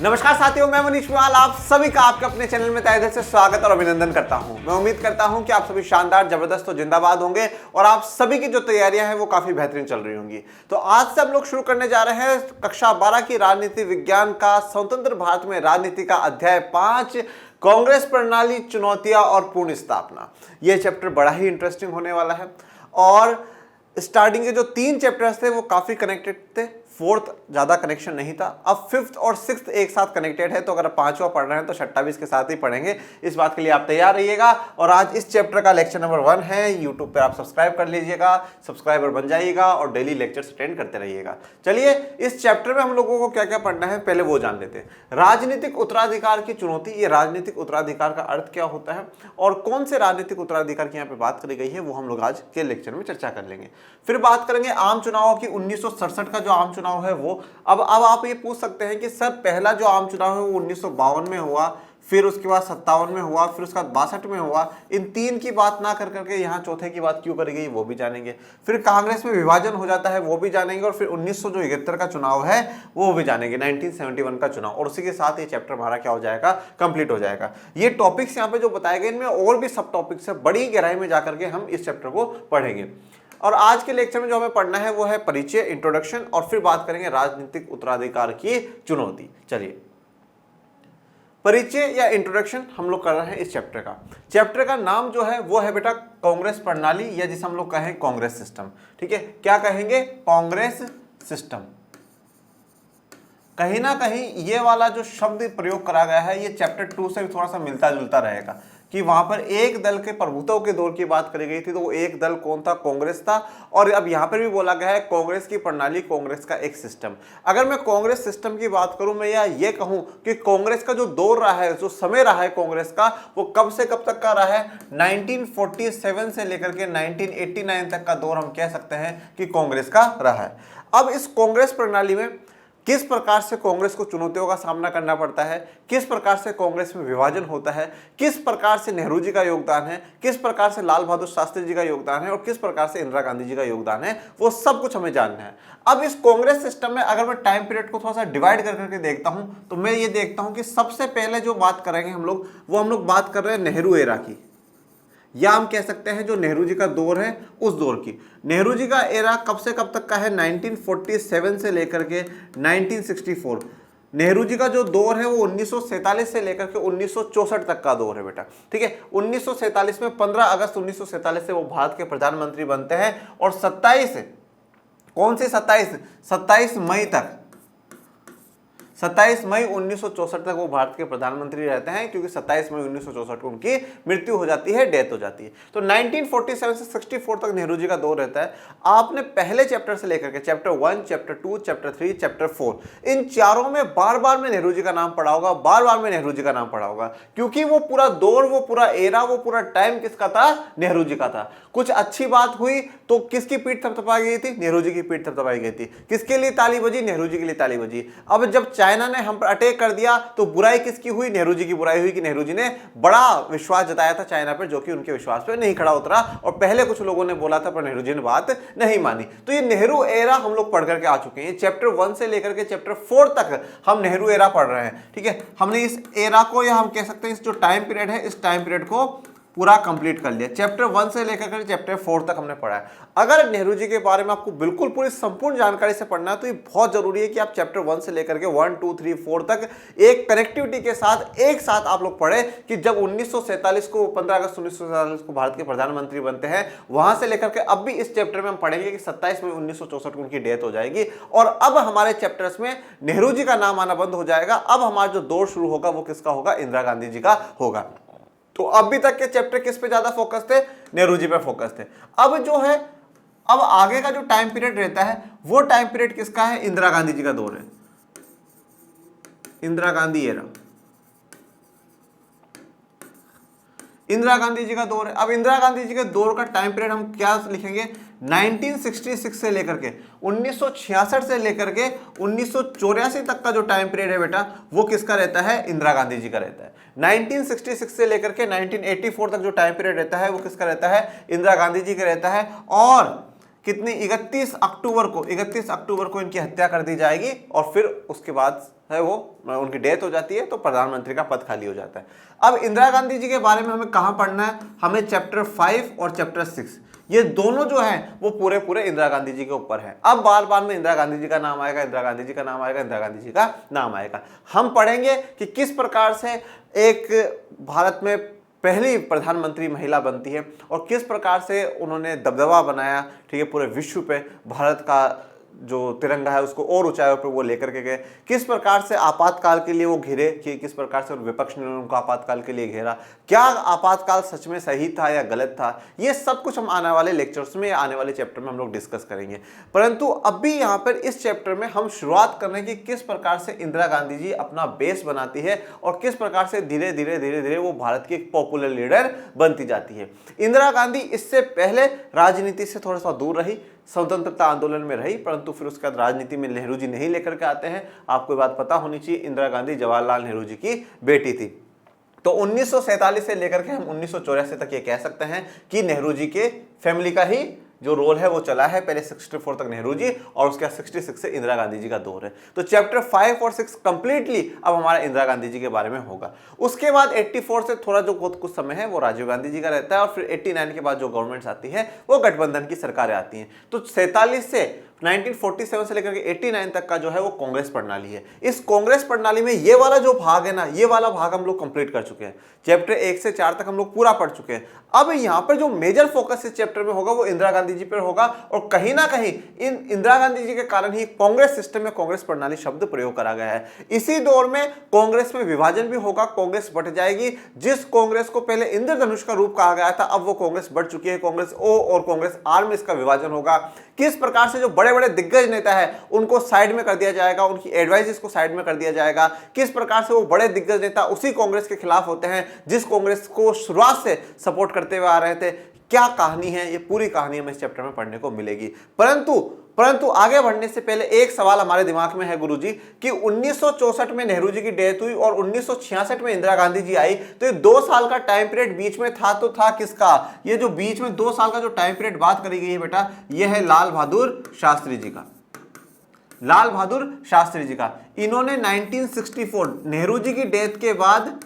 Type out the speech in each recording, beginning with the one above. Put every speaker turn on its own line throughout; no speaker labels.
नमस्कार साथियों, मैं मनीष पुवाल आप सभी का आपके अपने चैनल में तहे दिल से स्वागत और अभिनंदन करता हूं। मैं उम्मीद करता हूं कि आप सभी शानदार, जबरदस्त और जिंदाबाद होंगे और आप सभी की जो तैयारियां हैं वो काफी बेहतरीन चल रही होंगी। तो आज से हम लोग शुरू करने जा रहे हैं कक्षा 12 की राजनीति विज्ञान का स्वतंत्र भारत में राजनीति का अध्याय 5, कांग्रेस प्रणाली, चुनौतियां और पूर्ण स्थापना। यह चैप्टर बड़ा ही इंटरेस्टिंग होने वाला है और स्टार्टिंग के जो 3 चैप्टर्स थे वो काफी कनेक्टेड थे, 4th ज्यादा कनेक्शन नहीं था। अब 5th और 6th एक साथ कनेक्टेड है, तो अगर 5वां पढ़ रहे हैं तो 6वां भी इसके साथ ही पढ़ेंगे। इस बात के लिए आप तैयार रहिएगा। और आज इस चैप्टर का लेक्चर नंबर 1 है। यूट्यूब पर आप सब्सक्राइब कर लीजिएगा, सब्सक्राइबर बन जाइएगा और डेली लेक्चर्स अटेंड करते रहिएगा। चलिए, इस चैप्टर में हम लोगों को क्या क्या पढ़ना है पहले वो जान लेते हैं। राजनीतिक उत्तराधिकार की चुनौती, ये राजनीतिक उत्तराधिकार का अर्थ क्या होता है और कौन से राजनीतिक उत्तराधिकार की यहाँ पे बात करी गई है वो हम लोग आज के लेक्चर में चर्चा कर लेंगे। फिर बात करेंगे आम चुनाव की। 1967 का जो आम चुनाव है वो अब आप ये पूछ सकते हैं कि सर पहला जो आम चुनाव है वो 1952 में हुआ, फिर उसके बाद 57 में हुआ, फिर उसके बाद 62 में हुआ। इन 3 की बात ना कर करके यहाँ चौथे की बात क्यों करी गई वो भी जानेंगे। फिर कांग्रेस में विभाजन हो जाता है वो भी जानेंगे और फिर 1971 का चुनाव है वो भी जानेंगे, 1971 का चुनाव। और उसी के साथ ये चैप्टर हमारा क्या हो जाएगा, कंप्लीट हो जाएगा। ये टॉपिक्स यहाँ पे जो बताए गए इनमें और भी सब टॉपिक्स है, बड़ी गहराई में जाकर के हम इस चैप्टर को पढ़ेंगे। और आज के लेक्चर में जो हमें पढ़ना है वो है परिचय, इंट्रोडक्शन, और फिर बात करेंगे राजनीतिक उत्तराधिकार की चुनौती। चलिए, परिचय या इंट्रोडक्शन हम लोग कर रहे हैं इस चैप्टर का। चैप्टर का नाम जो है वो है बेटा कांग्रेस प्रणाली, या जिसे हम लोग कहें कांग्रेस सिस्टम। ठीक है, क्या कहेंगे? कांग्रेस सिस्टम। कहीं ना कहीं ये वाला जो शब्द प्रयोग करा गया है ये चैप्टर 2 से थोड़ा सा मिलता जुलता रहेगा कि वहां पर एक दल के प्रभुत्व के दौर की बात करी गई थी, तो वो एक दल कौन था? कांग्रेस था। और अब यहां पर भी बोला गया है कांग्रेस की प्रणाली, कांग्रेस का एक सिस्टम। अगर मैं कांग्रेस सिस्टम की बात करूं, मैं ये कहूं कि कांग्रेस का जो दौर रहा है, जो समय रहा है कांग्रेस का, वो कब से कब तक का रहा है? 1947 से लेकर के 1989 तक का दौर हम कह सकते हैं कि कांग्रेस का रहा है। अब इस कांग्रेस प्रणाली में किस प्रकार से कांग्रेस को चुनौतियों का सामना करना पड़ता है, किस प्रकार से कांग्रेस में विभाजन होता है, किस प्रकार से नेहरू जी का योगदान है, किस प्रकार से लाल बहादुर शास्त्री जी का योगदान है और किस प्रकार से इंदिरा गांधी जी का योगदान है, वो सब कुछ हमें जानना है। अब इस कांग्रेस सिस्टम में अगर मैं टाइम पीरियड को थोड़ा सा डिवाइड कर करके देखता हूं तो मैं ये देखता हूं कि सबसे पहले जो बात करेंगे हम लोग, वो हम लोग बात कर रहे हैं नेहरू एरा की, या हम कह सकते हैं जो नेहरू जी का दौर है उस दौर की। नेहरू जी का एरा कब से कब तक का है? 1947 से लेकर के 1964। नेहरू जी का जो दौर है वो 1947 से लेकर के 1964 तक का दौर है बेटा। ठीक है, 1947 में 15 अगस्त 1947 से वो भारत के प्रधानमंत्री बनते हैं और 27 कौन से 27 मई तक, 27 मई 1964 तक वो भारत के प्रधानमंत्री रहते हैं, क्योंकि 27 मई 1964 को उनकी मृत्यु हो जाती है, डेथ हो जाती है। तो 1947 से 64 तक नेहरू जी का दौर रहता है। आपने पहले चैप्टर से लेकर के चैप्टर 1, चैप्टर 2, चैप्टर 3, चैप्टर 4, इन चारों में बार बार में नेहरू जी का नाम पढ़ा होगा, बार बार में नेहरू जी का नाम पढ़ा होगा, क्योंकि वो पूरा दौर, वो पूरा एरा, वो पूरा टाइम किसका था? नेहरू जी का था। कुछ अच्छी बात हुई तो किसकी पीठ थपथपाई गई थी? नेहरू जी की पीठ थपथपाई गई थी। किसके लिए ताली बजी? नेहरू जी के लिए ताली बजी। अब जब चाइना ने हम पर अटैक कर दिया तो बुराई किसकी हुई? नेहरू जी की बुराई हुई कि नेहरू जी ने बड़ा विश्वास जताया था चाइना पर, जो कि उनके विश्वास पर नहीं खड़ा उतरा और पहले कुछ लोगों ने बोला था पर नेहरू जी ने बात नहीं मानी। तो ये नेहरू एरा हम लोग पढ़ करके आ चुके हैं। चैप्टर 1 से लेकर के चैप्टर 4 तक हम नेहरू एरा पढ़ रहे हैं। ठीक है, हमने इस एरा को, या हम कह सकते हैं इस जो टाइम पीरियड है, इस टाइम पीरियड को पूरा कंप्लीट कर लिया। चैप्टर 1 से लेकर के चैप्टर 4 तक हमने पढ़ा है। अगर नेहरू जी के बारे में आपको बिल्कुल पूरी संपूर्ण जानकारी से पढ़ना है तो ये बहुत जरूरी है कि आप चैप्टर 1 से लेकर के 1, 2, 3, 4 तक एक कनेक्टिविटी के साथ एक साथ आप लोग पढ़े कि जब 1947 को 15 अगस्त 1947 को भारत के प्रधानमंत्री बनते हैं, वहां से लेकर के अब भी इस चैप्टर में हम पढ़ेंगे कि 27 मई 1964 को उनकी डेथ हो जाएगी और अब हमारे चैप्टर्स में नेहरू जी का नाम आना बंद हो जाएगा। अब हमारा जो दौर शुरू होगा वो किसका होगा? इंदिरा गांधी जी का होगा। तो अभी तक के चैप्टर किस पे ज्यादा फोकस थे? नेहरू जी पे फोकस थे। अब जो है, अब आगे का जो टाइम पीरियड रहता है वो टाइम पीरियड किसका है? इंदिरा गांधी जी का दौर है, इंदिरा गांधी एरा, इंदिरा गांधी जी का दौर है। अब इंदिरा गांधी जी के दौर का टाइम पीरियड हम क्या लिखेंगे? 1966 से लेकर के 1966 से लेकर के 1984 तक का जो टाइम पीरियड है बेटा, वो किसका रहता है? इंदिरा गांधी जी का रहता है। 1966 से लेकर के 1984 तक जो टाइम पीरियड रहता है वो किसका रहता है? इंदिरा गांधी जी का रहता है। और कितनी 31 अक्टूबर को इनकी हत्या कर दी जाएगी और फिर उसके बाद है वो उनकी डेथ हो जाती है, तो प्रधानमंत्री का पद खाली हो जाता है। अब इंदिरा गांधी जी के बारे में हमें कहां पढ़ना है? हमें चैप्टर 5 और चैप्टर 6, ये दोनों जो हैं वो पूरे पूरे इंदिरा गांधी जी के ऊपर हैं। अब बार बार में इंदिरा गांधी जी का नाम आएगा, इंदिरा गांधी जी का नाम आएगा, इंदिरा गांधी जी का नाम आएगा। हम पढ़ेंगे कि किस प्रकार से एक भारत में पहली प्रधानमंत्री महिला बनती है और किस प्रकार से उन्होंने दबदबा बनाया, ठीक है, पूरे विश्व पे भारत का जो तिरंगा है उसको और ऊंचाइयों पे वो लेकर के गए। किस प्रकार से आपातकाल के लिए वो घिरे, कि किस प्रकार से विपक्ष ने उनको आपातकाल के लिए घेरा, क्या आपातकाल सच में सही था या गलत था, ये सब कुछ हम आने वाले लेक्चर्स में, आने वाले चैप्टर में हम लोग डिस्कस करेंगे। परंतु अभी यहाँ पर इस चैप्टर में हम शुरुआत कर रहे हैं कि किस प्रकार से इंदिरा गांधी जी अपना बेस बनाती है और किस प्रकार से धीरे धीरे वो भारत की एक पॉपुलर लीडर बनती जाती है। इंदिरा गांधी इससे पहले राजनीति से थोड़ा सा दूर रही, स्वतंत्रता आंदोलन में रही, परंतु फिर उसके बाद राजनीति में नेहरू जी नहीं लेकर के आते हैं। आपको बात पता होनी चाहिए, इंदिरा गांधी जवाहरलाल नेहरू जी की बेटी थी। तो 1947 से लेकर के हम 1984 तक ये कह सकते हैं कि नेहरू जी के फैमिली का ही जो रोल है वो चला है। पहले 64 तक नेहरू जी और उसके बाद 66 से इंदिरा गांधी जी का दौर है। तो चैप्टर 5 और 6 कंप्लीटली अब हमारा इंदिरा गांधी जी के बारे में होगा। उसके बाद 84 से थोड़ा जो बहुत कुछ समय है वो राजीव गांधी जी का रहता है और फिर 89 के बाद जो गवर्नमेंट्स आती है वो गठबंधन की सरकारें आती हैं। तो 47 से 1947 से लेकर के 89 तक का जो है वो कांग्रेस प्रणाली है। इस कांग्रेस प्रणाली में ये वाला जो भाग है ना, ये वाला भाग हम लोग कंप्लीट कर चुके हैं। चैप्टर 1 से 4 तक हम लोग पूरा पढ़ चुके हैं। अब यहाँ पर जो मेजर फोकस इस चैप्टर में होगा वो इंदिरा गांधी जी पर होगा और कहीं ना कहीं इन इंदिरा गांधी जी के कारण ही कांग्रेस सिस्टम में कांग्रेस प्रणाली शब्द प्रयोग करा गया है। इसी दौर में कांग्रेस में विभाजन भी होगा, कांग्रेस बट जाएगी। जिस कांग्रेस को पहले इंद्रधनुष का रूप कहा गया था, अब वो कांग्रेस बढ़ चुकी है, कांग्रेस ओ और कांग्रेस आर में इसका विभाजन होगा। किस प्रकार से जो बड़े बड़े दिग्गज नेता है उनको साइड में कर दिया जाएगा, उनकी एडवाइस को साइड में कर दिया जाएगा। किस प्रकार से वो बड़े दिग्गज नेता उसी कांग्रेस के खिलाफ होते हैं जिस कांग्रेस को शुरुआत से सपोर्ट करते हुए आ रहे थे। क्या कहानी है, ये पूरी कहानी हमें इस चैप्टर में पढ़ने को मिलेगी। परंतु आगे बढ़ने से पहले एक सवाल हमारे दिमाग में है गुरुजी कि 1964 में नेहरू जी की डेथ हुई और 1966 में इंदिरा गांधी जी आई, तो ये 2 साल का टाइम पीरियड बीच में था, तो था किसका? ये जो बीच में 2 साल का जो टाइम पीरियड बात करी गई है बेटा, ये है लाल बहादुर शास्त्री जी का। लाल बहादुर शास्त्री जी का इन्होंने 1964 नेहरू जी की डेथ के बाद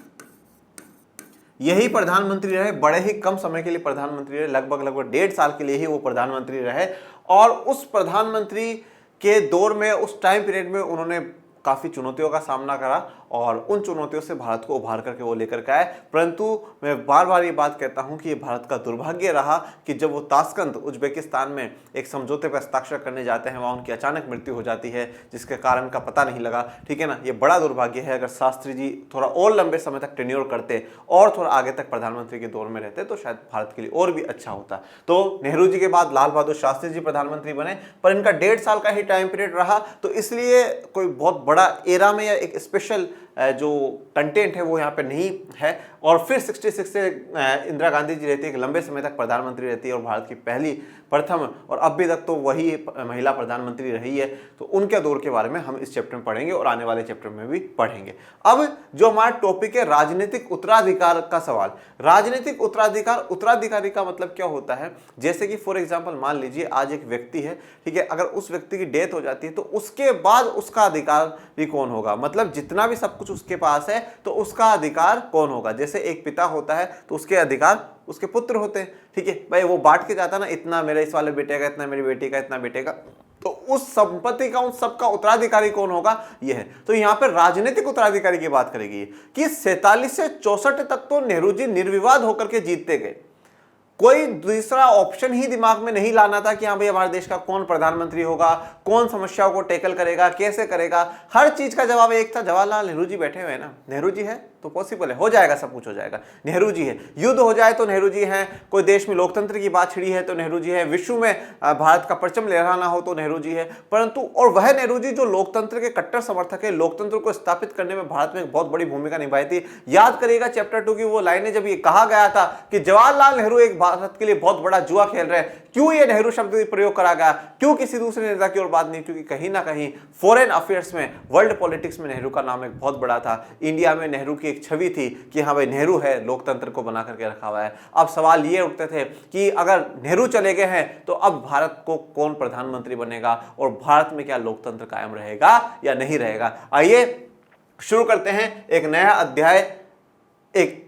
यही प्रधानमंत्री रहे, बड़े ही कम समय के लिए प्रधानमंत्री रहे, लगभग 1.5 साल के लिए ही वो प्रधानमंत्री रहे। और उस प्रधानमंत्री के दौर में, उस टाइम पीरियड में उन्होंने काफ़ी चुनौतियों का सामना करा और उन चुनौतियों से भारत को उभार करके वो लेकर के आए। परंतु मैं बार बार ये बात कहता हूँ कि ये भारत का दुर्भाग्य रहा कि जब वो ताशकंद उज्बेकिस्तान में एक समझौते पर हस्ताक्षर करने जाते हैं, वहाँ उनकी अचानक मृत्यु हो जाती है जिसके कारण का पता नहीं लगा। ठीक है ना, ये बड़ा दुर्भाग्य है। अगर शास्त्री जी थोड़ा और लंबे समय तक टेन्योर करते और थोड़ा आगे तक प्रधानमंत्री के दौर में रहते तो शायद भारत के लिए और भी अच्छा होता। तो नेहरू जी के बाद लाल बहादुर शास्त्री जी प्रधानमंत्री बने, पर इनका 1.5 साल का ही टाइम पीरियड रहा, तो इसलिए कोई बहुत बड़ा एरा में या एक स्पेशल जो कंटेंट है वो यहाँ पे नहीं है। और फिर 66 से इंदिरा गांधी जी रहती है, एक लंबे समय तक प्रधानमंत्री रहती है और भारत की पहली प्रथम और अभी तक तो वही महिला प्रधानमंत्री रही है। तो उनके दौर के बारे में हम इस चैप्टर में पढ़ेंगे और आने वाले चैप्टर में भी पढ़ेंगे। अब जो हमारा टॉपिक है राजनीतिक उत्तराधिकार का सवाल। राजनीतिक उत्तराधिकार, उत्तराधिकारी का मतलब क्या होता है? जैसे कि फॉर एग्जाम्पल मान लीजिए आज एक व्यक्ति है, ठीक है, अगर उस व्यक्ति की डेथ हो जाती है तो उसके बाद उसका अधिकारी कौन होगा? मतलब जितना भी सब कुछ उसके पास है तो उसका अधिकार कौन होगा? जैसे एक पिता होता है तो उसके अधिकार उसके पुत्र होते हैं। ठीक है भाई, वो बांट के जाता ना, इतना मेरे इस वाले बेटे का, इतना मेरी बेटी का, इतना बेटे का, तो उस संपत्ति का, उन सबका उत्तराधिकारी कौन होगा? ये है। तो यहाँ पर राजनीतिक उत्तराधिकारी की बात करेगी कि 47 से 64 तक तो नेहरू जी निर्विवाद होकर के जीतते गए। कोई दूसरा ऑप्शन ही दिमाग में नहीं लाना था कि हाँ भाई हमारे देश का कौन प्रधानमंत्री होगा, कौन समस्याओं को टैकल करेगा, कैसे करेगा। हर चीज का जवाब एक था, जवाहरलाल नेहरू जी बैठे हुए हैं ना, नेहरू जी है तो पॉसिबल है, हो जाएगा, सब कुछ हो जाएगा, नेहरू जी है। युद्ध हो जाए तो नेहरू जी हैं, कोई देश में लोकतंत्र की बात छिड़ी है तो नेहरू जी है, विश्व में भारत का परचम लहराना हो तो नेहरू जी है। परंतु और वह नेहरू जी जो लोकतंत्र के कट्टर समर्थक है, लोकतंत्र को स्थापित करने में भारत में एक बहुत बड़ी भूमिका निभाई थी। याद करिएगा चैप्टर 2 की वो लाइनें, जब ये कहा गया था कि जवाहरलाल नेहरू एक भारत के लिए बहुत बड़ा जुआ खेल रहे हैं, क्यों ये नेहरू शब्द प्रयोग करा गया, क्यों किसी दूसरे नेता की ओर बात नहीं? क्योंकि कहीं ना कहीं फॉरेन अफेयर्स में, वर्ल्ड पॉलिटिक्स में नेहरू का नाम एक बहुत बड़ा था। इंडिया में नेहरू की एक छवि थी कि हाँ भाई नेहरू है, लोकतंत्र को बना करके रखा हुआ है। अब सवाल ये उठते थे कि अगर नेहरू चले गए हैं तो अब भारत को कौन प्रधानमंत्री बनेगा और भारत में क्या लोकतंत्र कायम रहेगा या नहीं रहेगा। आइए शुरू करते हैं एक नया अध्याय एक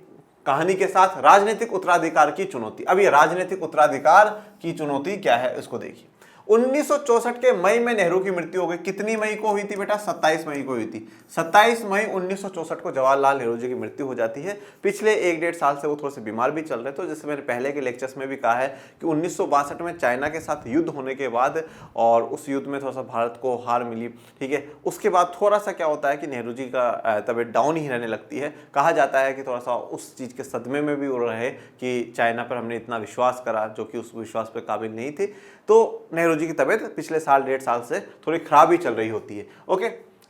कहानी के साथ, राजनीतिक उत्तराधिकार की चुनौती। अब ये राजनीतिक उत्तराधिकार की चुनौती क्या है इसको देखिए। 1964 के मई में नेहरू की मृत्यु हो गई। कितनी मई को हुई थी बेटा? 27 मई को हुई थी। 27 मई 1964 को जवाहरलाल नेहरू जी की मृत्यु हो जाती है। पिछले 1-1.5 साल से वो थोड़े से बीमार भी चल रहे थे। जैसे मैंने पहले के लेक्चर्स में भी कहा है कि 1962 में चाइना के साथ युद्ध होने के बाद और उस युद्ध में थोड़ा सा भारत को हार मिली, ठीक है, उसके बाद थोड़ा सा क्या होता है कि नेहरू जी का तबीयत डाउन ही रहने लगती है। कहा जाता है कि थोड़ा सा उस चीज़ के सदमे में भी वो रहे कि चाइना पर हमने इतना विश्वास करा जो कि उस विश्वास पर काबिल नहीं थे। तो नेहरू जी की तबीयत पिछले 1.5 साल से थोड़ी खराब ही चल रही होती है। ओके,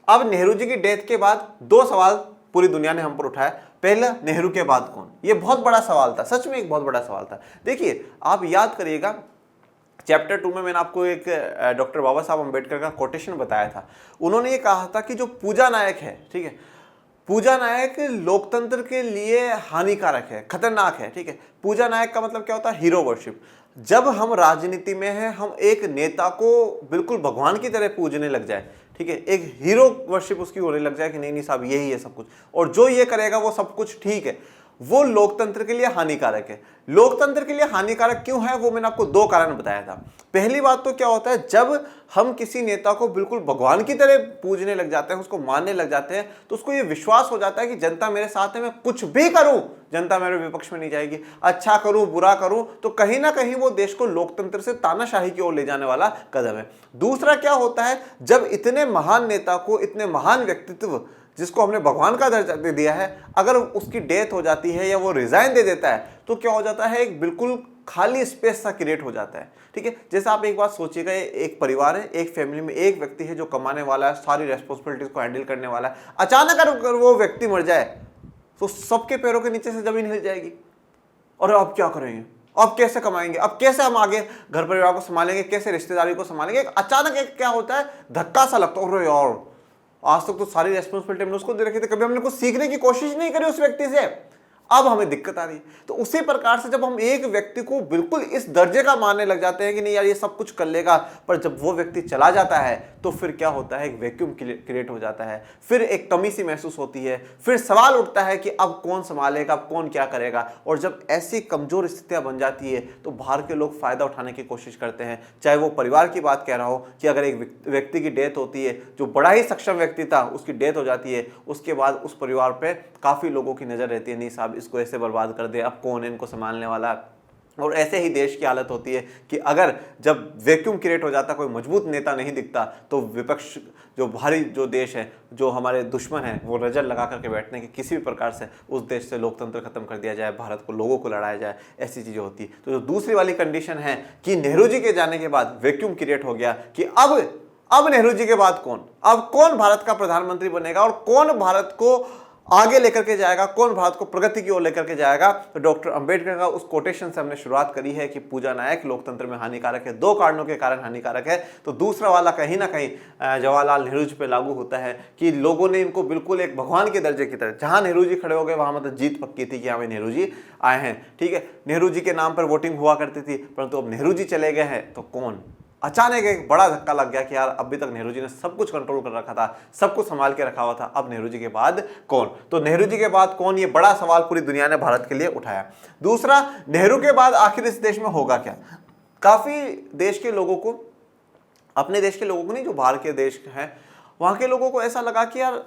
अब नेहरू जी की डेथ के बाद 2 सवाल पूरी दुनिया ने हम पर उठाया। पहला, नेहरू के बाद कौन? ये बहुत बड़ा सवाल था, सच में एक बहुत बड़ा सवाल था। देखिए आप याद करिएगा, चैप्टर 2 में मैंने आपको एक डॉक्टर बाबा साहब अम्बेडकर का कोटेशन बताया था। उन्होंने ये कहा था कि जो पूजा नायक है, ठीक है, पूजा नायक लोकतंत्र के लिए हानिकारक है, खतरनाक है, ठीक है। पूजा नायक का मतलब क्या होता है? Hero worship. जब हम राजनीति में हैं, हम एक नेता को बिल्कुल भगवान की तरह पूजने लग जाए, ठीक है, एक हीरो वर्शिप उसकी होने लग जाए कि नहीं नहीं साहब यही है सब कुछ और जो ये करेगा वो सब कुछ ठीक है, वो लोकतंत्र के लिए हानिकारक है। लोकतंत्र के लिए हानिकारक क्यों है वो मैंने आपको 2 कारण बताया था। पहली बात तो क्या होता है, जब हम किसी नेता को बिल्कुल भगवान की तरह पूजने लग जाते हैं, उसको मानने लग जाते हैं, तो उसको ये विश्वास हो जाता है कि जनता मेरे साथ है, मैं कुछ भी करूं जनता मेरे विपक्ष में नहीं जाएगी, अच्छा करूं बुरा करूं, तो कहीं ना कहीं वो देश को लोकतंत्र से तानाशाही की ओर ले जाने वाला कदम है। दूसरा क्या होता है, जब इतने महान नेता को, इतने महान व्यक्तित्व जिसको हमने भगवान का दर्जा दे दिया है, अगर उसकी डेथ हो जाती है या वो रिजाइन दे देता है, तो क्या हो जाता है, एक बिल्कुल खाली स्पेस सा क्रिएट हो जाता है, ठीक है। जैसे आप एक बात सोचिएगा, एक परिवार है, एक फैमिली में एक व्यक्ति है जो कमाने वाला है, सारी रेस्पॉन्सिबिलिटीज को हैंडल करने वाला है। अचानक अगर वो व्यक्ति मर जाए तो सबके पैरों के नीचे से जमीन हिल जाएगी। और अब क्या करेंगे, अब कैसे कमाएंगे, अब कैसे हम आगे घर परिवार को संभालेंगे, कैसे रिश्तेदारी को संभालेंगे। अचानक एक क्या होता है, धक्का सा लगता है, अरे यार आज तक तो सारी रेस्पॉन्सिबिलिटी हमने उसको दे रखी थी, कभी हमने कुछ सीखने की कोशिश नहीं करी उस व्यक्ति से, अब हमें दिक्कत आ रही है। तो उसी प्रकार से जब हम एक व्यक्ति को बिल्कुल इस दर्जे का मानने लग जाते हैं कि नहीं यार ये सब कुछ कर लेगा, पर जब वो व्यक्ति चला जाता है तो फिर क्या होता है, एक वैक्यूम क्रिएट हो जाता है, फिर एक कमी सी महसूस होती है, फिर सवाल उठता है कि अब कौन संभालेगा, अब कौन क्या करेगा। और जब ऐसी कमजोर स्थितियां बन जाती है तो बाहर के लोग फायदा उठाने की कोशिश करते हैं। चाहे वो परिवार की बात कह रहा हो कि अगर एक व्यक्ति की डेथ होती है, जो बड़ा ही सक्षम व्यक्ति था, उसकी डेथ हो जाती है, उसके बाद उस परिवार पर काफी लोगों की नजर रहती है, नहीं साहब इसको ऐसे बर्बाद कर दे, अब कौन है इनको संभालने वाला। और ऐसे ही देश की हालत होती है कि अगर जब वैक्यूम क्रिएट हो जाता, कोई मजबूत नेता नहीं दिखता, तो विपक्ष जो भारी जो देश है, जो हमारे दुश्मन है, वो नजर लगा करके बैठने की किसी भी प्रकार से उस देश से लोकतंत्र खत्म कर दिया जाए, भारत को, लोगों को लड़ाया जाए, ऐसी चीजें होती है। तो जो दूसरी वाली कंडीशन है कि नेहरू जी के जाने के बाद वैक्यूम क्रिएट हो गया कि अब नेहरू जी के बाद कौन, अब कौन भारत का प्रधानमंत्री बनेगा और कौन भारत को आगे लेकर के जाएगा, कौन भारत को प्रगति की ओर लेकर के जाएगा। तो डॉक्टर अंबेडकर का उस कोटेशन से हमने शुरुआत करी है कि पूजा नायक लोकतंत्र में हानिकारक है, 2 कारणों के कारण हानिकारक है। तो दूसरा वाला कहीं ना कहीं जवाहरलाल नेहरू जी पे लागू होता है कि लोगों ने इनको बिल्कुल एक भगवान के दर्जे की तरह, जहां नेहरू जी खड़े हो गए वहां मतलब जीत पक्की थी कि हमें नेहरू जी आए हैं, ठीक है। नेहरू जी के नाम पर वोटिंग हुआ करती थी, परंतु अब नेहरू जी चले गए हैं तो कौन। अचानक एक बड़ा धक्का लग गया कि यार अभी तक नेहरू जी ने सब कुछ कंट्रोल कर रखा था, सब कुछ संभाल के रखा हुआ था, अब नेहरू जी के बाद कौन। तो नेहरू जी के बाद कौन, ये बड़ा सवाल पूरी दुनिया ने भारत के लिए उठाया। दूसरा, नेहरू के बाद आखिर इस देश में होगा क्या। काफी देश के लोगों को, अपने देश के लोगों को नहीं, जो बाहर के देश हैं वहां के लोगों को ऐसा लगा कि यार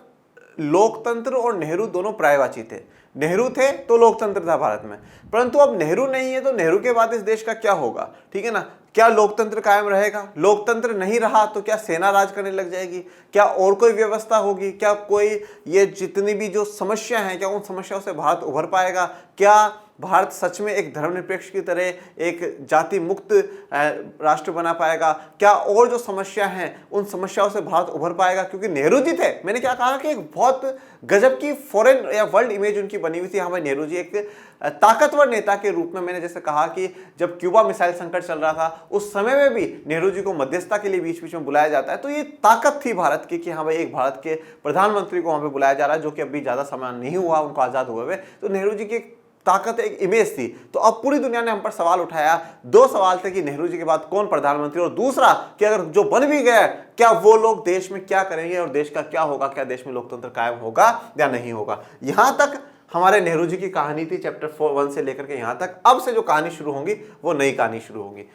लोकतंत्र और नेहरू दोनों पर्यायवाची थे। नेहरू थे तो लोकतंत्र था भारत में, परंतु अब नेहरू नहीं है तो नेहरू के बाद इस देश का क्या होगा, ठीक है ना। क्या लोकतंत्र कायम रहेगा, लोकतंत्र नहीं रहा तो क्या सेना राज करने लग जाएगी, क्या और कोई व्यवस्था होगी, क्या कोई ये जितनी भी जो समस्या है, क्या उन समस्याओं से भारत उभर पाएगा, क्या भारत सच में एक धर्मनिरपेक्ष की तरह एक जाति मुक्त राष्ट्र बना पाएगा? क्या और जो समस्या हैं उन समस्याओं से भारत उभर पाएगा? क्योंकि नेहरू जी थे, मैंने क्या कहा कि एक बहुत गजब की फॉरेन या वर्ल्ड इमेज उनकी बनी हुई थी। हाँ भाई, नेहरू जी एक ताकतवर नेता के रूप में, मैंने जैसे कहा कि जब क्यूबा मिसाइल संकट चल रहा था उस समय में भी नेहरू जी को मध्यस्थता के लिए बीच बीच में बुलाया जाता है। तो ये ताकत थी भारत की कि हाँ भाई, एक भारत के प्रधानमंत्री को वहां पे बुलाया जा रहा है, जो कि अभी ज्यादा समय नहीं हुआ उनको आजाद हुए हुए। तो नेहरू जी की ताकत, एक इमेज थी। तो अब पूरी दुनिया ने हम पर सवाल उठाया। दो सवाल थे कि नेहरू जी के बाद कौन प्रधानमंत्री, और दूसरा कि अगर जो बन भी गया क्या वो लोग देश में क्या करेंगे और देश का क्या होगा, क्या देश में लोकतंत्र कायम होगा या नहीं होगा। यहां तक हमारे नेहरू जी की कहानी थी, चैप्टर 1 से लेकर के यहां तक। अब से जो कहानी शुरू होगी वो नई कहानी शुरू होगी।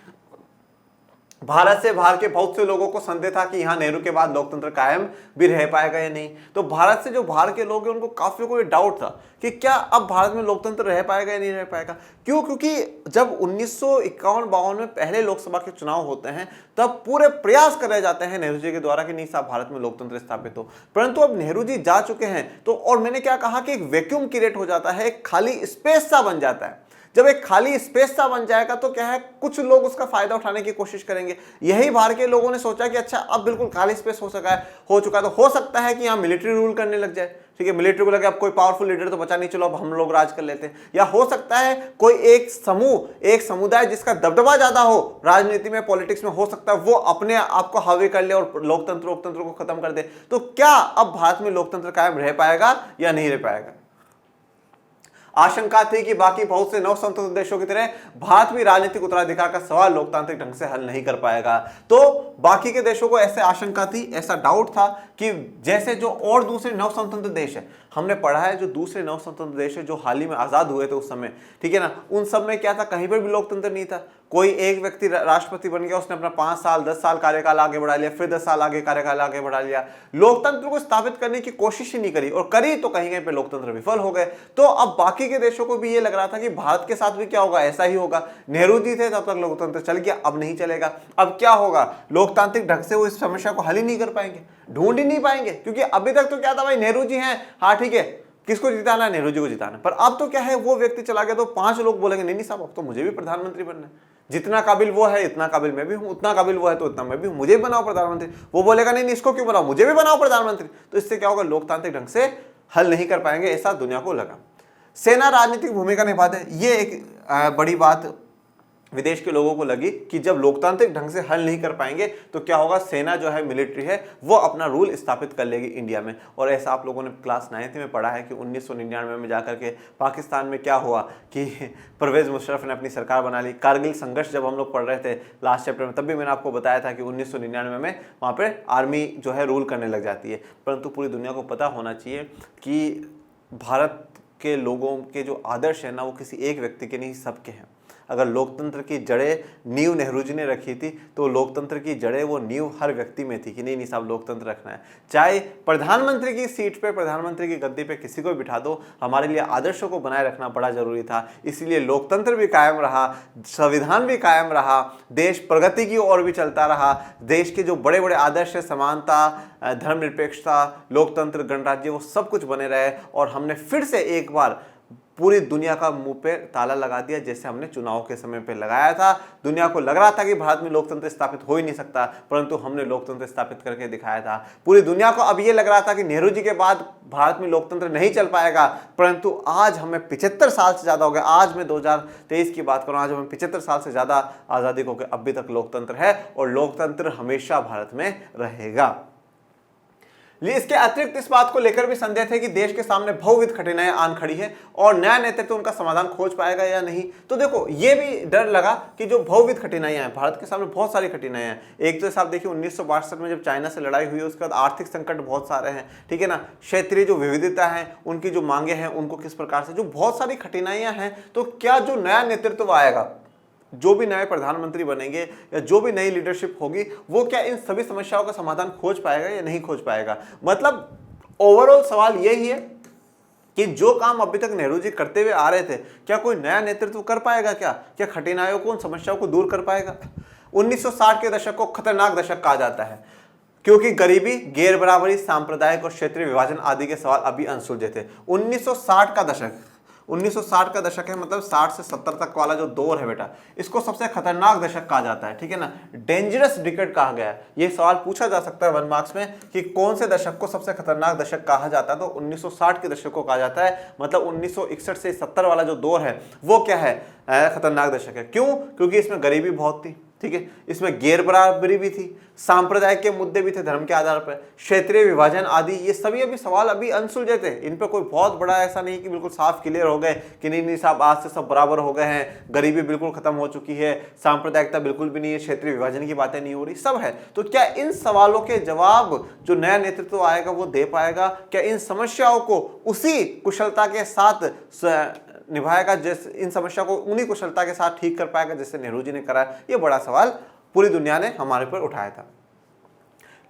भारत से बाहर के बहुत से लोगों को संदेह था कि यहां नेहरू के बाद लोकतंत्र कायम भी रह पाएगा या नहीं। तो भारत से जो बाहर के लोग हैं उनको काफी कोई डाउट था कि क्या अब भारत में लोकतंत्र रह पाएगा या नहीं रह पाएगा। क्यों? क्योंकि जब 1951-52 में पहले लोकसभा के चुनाव होते हैं तब पूरे प्रयास करे जाते हैं नेहरू जी के द्वारा कि नहीं साहब, भारत में लोकतंत्र स्थापित हो। परंतु अब नेहरू जी जा चुके हैं तो, और मैंने क्या कहा कि एक वैक्यूम क्रिएट हो जाता है, एक खाली स्पेस सा बन जाता है। जब एक खाली स्पेस सा बन जाएगा तो क्या है, कुछ लोग उसका फायदा उठाने की कोशिश करेंगे। यही बाहर के लोगों ने सोचा कि अच्छा अब बिल्कुल खाली स्पेस हो चुका है, तो हो सकता है कि यहाँ मिलिट्री रूल करने लग जाए। ठीक है, मिलिट्री को लगे अब कोई पावरफुल लीडर तो बचा नहीं, चलो अब हम लोग राज कर लेते हैं। या हो सकता है कोई एक समूह, एक समुदाय जिसका दबदबा ज्यादा हो राजनीति में, पॉलिटिक्स में, हो सकता है वो अपने आप को हावी कर ले और लोकतंत्र को खत्म कर दे। तो क्या अब भारत में लोकतंत्र कायम रह पाएगा या नहीं रह पाएगा? आशंका थी कि बाकी बहुत से नवस्वतंत्र देशों की तरह भारत भी राजनीतिक उत्तराधिकार का सवाल लोकतांत्रिक ढंग से हल नहीं कर पाएगा। तो बाकी के देशों को ऐसे आशंका थी, ऐसा डाउट था कि जैसे जो और दूसरे नवस्वतंत्र देश है, हमने पढ़ा है जो दूसरे नवस्वतंत्र देश है जो हाल ही में आजाद हुए थे उस समय, ठीक है ना, उन सब में क्या था, कहीं पर भी लोकतंत्र नहीं था। कोई एक व्यक्ति राष्ट्रपति बन गया, उसने अपना 5 साल 10 साल कार्यकाल आगे बढ़ा लिया, फिर 10 साल आगे कार्यकाल आगे बढ़ा लिया, लोकतंत्र को स्थापित करने की कोशिश ही नहीं करी, और करी तो कहीं कहीं पे लोकतंत्र विफल हो गए। तो अब बाकी के देशों को भी ये लग रहा था कि भारत के साथ भी क्या होगा, ऐसा ही होगा। नेहरू जी थे तब तक लोकतंत्र चल गया, अब नहीं चलेगा। अब क्या होगा, लोकतांत्रिक ढंग से वो इस समस्या को हल ही नहीं कर पाएंगे, ढूंढ ही नहीं पाएंगे। क्योंकि अभी तक तो क्या था भाई, नेहरू जी हैं, हाँ ठीक है, किसको जिताना है, नेहरू जी को जिताना। पर अब तो क्या है, वो व्यक्ति चला गया तो 5 लोग बोलेंगे नहीं नहीं साहब, अब तो मुझे भी प्रधानमंत्री बनना है, जितना काबिल वो है इतना काबिल मैं भी हूं, उतना काबिल वो है तो उतना मैं भी हूं, मुझे भी बनाओ प्रधानमंत्री। वो बोलेगा नहीं नहीं इसको क्यों बनाओ, मुझे भी बनाओ प्रधानमंत्री। तो इससे क्या होगा, लोकतांत्रिक ढंग से हल नहीं कर पाएंगे, ऐसा दुनिया को लगा। सेना राजनीतिक भूमिका निभाते हैं, ये एक बड़ी बात विदेश के लोगों को लगी कि जब लोकतांत्रिक ढंग से हल नहीं कर पाएंगे तो क्या होगा, सेना जो है, मिलिट्री है, वो अपना रूल स्थापित कर लेगी इंडिया में। और ऐसा आप लोगों ने क्लास 9th में पढ़ा है कि 1999 में जाकर के पाकिस्तान में क्या हुआ कि परवेज मुशर्रफ ने अपनी सरकार बना ली। कारगिल संघर्ष जब हम लोग पढ़ रहे थे लास्ट चैप्टर में, तब भी मैंने आपको बताया था कि 1999 में वहाँ पर आर्मी जो है रूल करने लग जाती है। परंतु पूरी दुनिया को पता होना चाहिए कि भारत के लोगों के जो आदर्श है ना, वो किसी एक व्यक्ति के नहीं, सबके हैं। अगर लोकतंत्र की जड़ें नींव नेहरू जी ने रखी थी तो लोकतंत्र की जड़ें वो नींव हर व्यक्ति में थी कि नहीं नहीं साहब लोकतंत्र रखना है। चाहे प्रधानमंत्री की सीट पे, प्रधानमंत्री की गद्दी पे किसी को बिठा दो, हमारे लिए आदर्शों को बनाए रखना बड़ा जरूरी था। इसलिए लोकतंत्र भी कायम रहा, संविधान भी कायम रहा, देश प्रगति की ओर भी चलता रहा। देश के जो बड़े बड़े आदर्श है, समानता, धर्मनिरपेक्षता, लोकतंत्र, गणराज्य, वो सब कुछ बने रहे। और हमने फिर से एक बार पूरी दुनिया का मुंह पे ताला लगा दिया, जैसे हमने चुनाव के समय पे लगाया था। दुनिया को लग रहा था कि भारत में लोकतंत्र स्थापित हो ही नहीं सकता, परंतु हमने लोकतंत्र स्थापित करके दिखाया था। पूरी दुनिया को अब ये लग रहा था कि नेहरू जी के बाद भारत में लोकतंत्र नहीं चल पाएगा, परंतु आज हमें 75 साल से ज्यादा हो गए। आज मैं 2023 की बात करूं, आज हमें 75 साल से ज्यादा आजादी हो गए, अभी तक लोकतंत्र है और लोकतंत्र हमेशा भारत में रहेगा। इसके अतिरिक्त इस बात को लेकर भी संदेह थे कि देश के सामने बहुविध कठिनाइयां आन खड़ी है और नया नेतृत्व उनका समाधान खोज पाएगा या नहीं। तो देखो, ये भी डर लगा कि जो बहुविध कठिनाइयां हैं, भारत के सामने बहुत सारी कठिनाइयां हैं। एक तो साहब देखिए 1962 में जब चाइना से लड़ाई हुई, उसके बाद आर्थिक संकट बहुत सारे हैं, ठीक है ना, क्षेत्रीय जो विविधता है, उनकी जो मांगे हैं, उनको किस प्रकार से, जो बहुत सारी कठिनाइयां हैं। तो क्या जो नया नेतृत्व आएगा, जो भी नए प्रधानमंत्री बनेंगे या जो भी नई लीडरशिप होगी, वो क्या इन सभी समस्याओं का समाधान खोज पाएगा या नहीं खोज पाएगा। मतलब ओवरऑल सवाल यही है कि जो काम अभी तक नेहरू जी करते हुए आ रहे थे, क्या कोई नया नेतृत्व कर पाएगा, क्या कठिनाइयों को, उन समस्याओं को दूर कर पाएगा। 1960 के दशक को खतरनाक दशक कहा जाता है, क्योंकि गरीबी, गैर बराबरी, सांप्रदायिक और क्षेत्रीय विभाजन आदि के सवाल अभी अनसुलझे थे। 1960 का दशक, 1960 का दशक है, मतलब 60 से 70 तक वाला जो दौर है बेटा, इसको सबसे खतरनाक दशक कहा जाता है, ठीक है ना, डेंजरस डिकेड कहा गया है। ये सवाल पूछा जा सकता है 1 मार्क्स में कि कौन से दशक को सबसे खतरनाक दशक कहा जाता है, तो 1960 के दशक को कहा जाता है। मतलब 1961 से 70 वाला जो दौर है वो क्या है, खतरनाक दशक है। क्यों? क्योंकि इसमें गरीबी बहुत थी, ठीक है, इसमें गैर बराबरी भी थी, सांप्रदायिक के मुद्दे भी थे धर्म के आधार पर, क्षेत्रीय विभाजन आदि, ये सभी अभी सवाल अभी अनसुलझे थे। इन पर कोई बहुत बड़ा ऐसा नहीं कि बिल्कुल साफ क्लियर हो गए कि नहीं नहीं साहब आज से सब बराबर हो गए हैं, गरीबी बिल्कुल खत्म हो चुकी है, सांप्रदायिकता बिल्कुल भी नहीं है, क्षेत्रीय विभाजन की बातें नहीं हो रही, सब है। तो क्या इन सवालों के जवाब जो नया नेतृत्व आएगा वो दे पाएगा? क्या इन समस्याओं को उसी कुशलता के साथ निभाएगा, जैसे इन समस्या को उन्हीं कुशलता के साथ ठीक कर पाएगा जैसे नेहरू जी ने करा? ये बड़ा सवाल पूरी दुनिया ने हमारे पर उठाया था।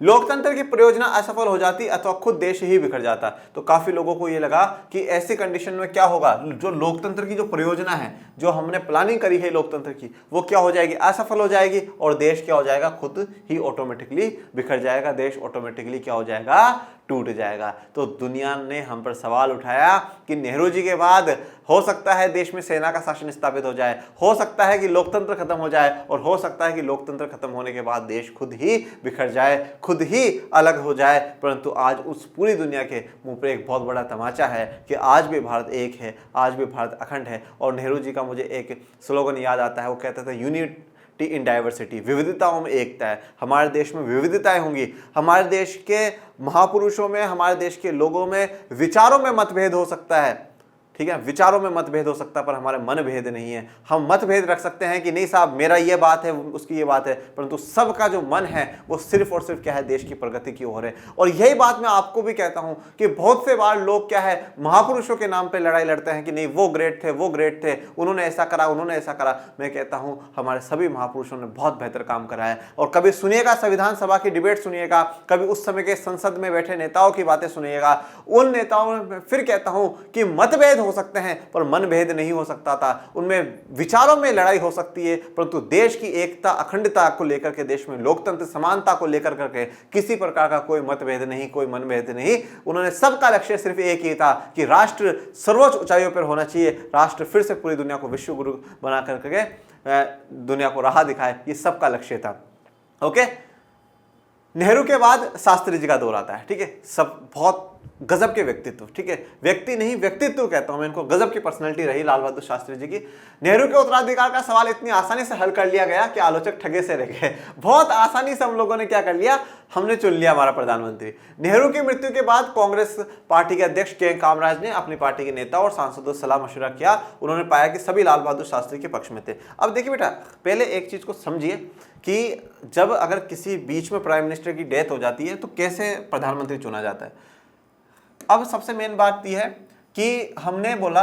लोकतंत्र की परियोजना असफल हो जाती अथवा खुद देश ही बिखर जाता। तो काफी लोगों को यह लगा कि ऐसी कंडीशन में क्या होगा, जो लोकतंत्र की जो परियोजना है, जो हमने प्लानिंग करी है लोकतंत्र की, वो क्या हो जाएगी, असफल हो जाएगी और देश क्या हो जाएगा, खुद ही ऑटोमेटिकली बिखर जाएगा, देश ऑटोमेटिकली क्या हो जाएगा, टूट जाएगा। तो दुनिया ने हम पर सवाल उठाया कि नेहरू जी के बाद हो सकता है देश में सेना का शासन स्थापित हो जाए, हो सकता है कि लोकतंत्र खत्म हो जाए, और हो सकता है कि लोकतंत्र खत्म होने के बाद देश खुद ही बिखर जाए, खुद ही अलग हो जाए। परंतु आज उस पूरी दुनिया के मुंह पर एक बहुत बड़ा तमाचा है कि आज भी भारत एक है, आज भी भारत अखंड है। और नेहरू जी का मुझे एक स्लोगन याद आता है, वो कहते थे यूनिटी इन डाइवर्सिटी, विविधताओं में एकता है। हमारे देश में विविधताएं होंगी, हमारे देश के महापुरुषों में, हमारे देश के लोगों में, विचारों में मतभेद हो सकता है, ठीक है, विचारों में मतभेद हो सकता है, पर हमारे मन भेद नहीं है। हम मतभेद रख सकते हैं कि नहीं साहब मेरा ये बात है, उसकी ये बात है, परंतु सबका जो मन है वो सिर्फ और सिर्फ क्या है, देश की प्रगति की ओर है। और यही बात मैं आपको भी कहता हूं कि बहुत से बार लोग क्या है, महापुरुषों के नाम पे लड़ाई लड़ते हैं कि नहीं वो ग्रेट थे, वो ग्रेट थे, उन्होंने ऐसा करा, उन्होंने ऐसा करा। मैं कहता हूं हमारे सभी महापुरुषों ने बहुत बेहतर काम करा है। और कभी सुनिएगा संविधान सभा की डिबेट सुनिएगा, कभी उस समय के संसद में बैठे नेताओं की बातें सुनिएगा, उन नेताओं में फिर कहता हूं कि मतभेद हो सकते हैं पर मनभेद नहीं हो सकता था। उनमें विचारों में लड़ाई हो सकती है, परंतु देश की एकता अखंडता को लेकर के, देश में लोकतंत्र समानता को लेकर करके किसी प्रकार का कोई मतभेद नहीं, कोई मनभेद नहीं। उन्होंने सबका लक्ष्य सिर्फ एक ही था कि राष्ट्र सर्वोच्च ऊंचाइयों पर होना चाहिए, राष्ट्र फिर से पूरी दुनिया को विश्व गुरु बना करके दुनिया को राह दिखाए, ये सबका लक्ष्य था। ओके, नेहरू के बाद शास्त्री जी का दौर आता है, ठीक है, सब बहुत गजब के व्यक्तित्व, ठीक है, व्यक्ति नहीं व्यक्तित्व कहता हूं मैं इनको, गजब की पर्सनैलिटी रही लाल बहादुर शास्त्री जी की। नेहरू के उत्तराधिकार का सवाल इतनी आसानी से हल कर लिया गया कि आलोचक ठगे से रह गए। बहुत आसानी से हम लोगों ने क्या कर लिया, हमने चुन लिया हमारा प्रधानमंत्री। नेहरू की मृत्यु के बाद कांग्रेस पार्टी के अध्यक्ष के कामराज ने अपनी पार्टी के नेता और सांसदों से सलाह मशवरा किया। उन्होंने पाया कि सभी लाल बहादुर शास्त्री के पक्ष में थे। अब देखिए बेटा, पहले एक चीज को समझिए कि जब अगर किसी बीच में प्राइम मिनिस्टर की डेथ हो जाती है तो कैसे प्रधानमंत्री चुना जाता है। अब सबसे मेन बात यह है कि हमने बोला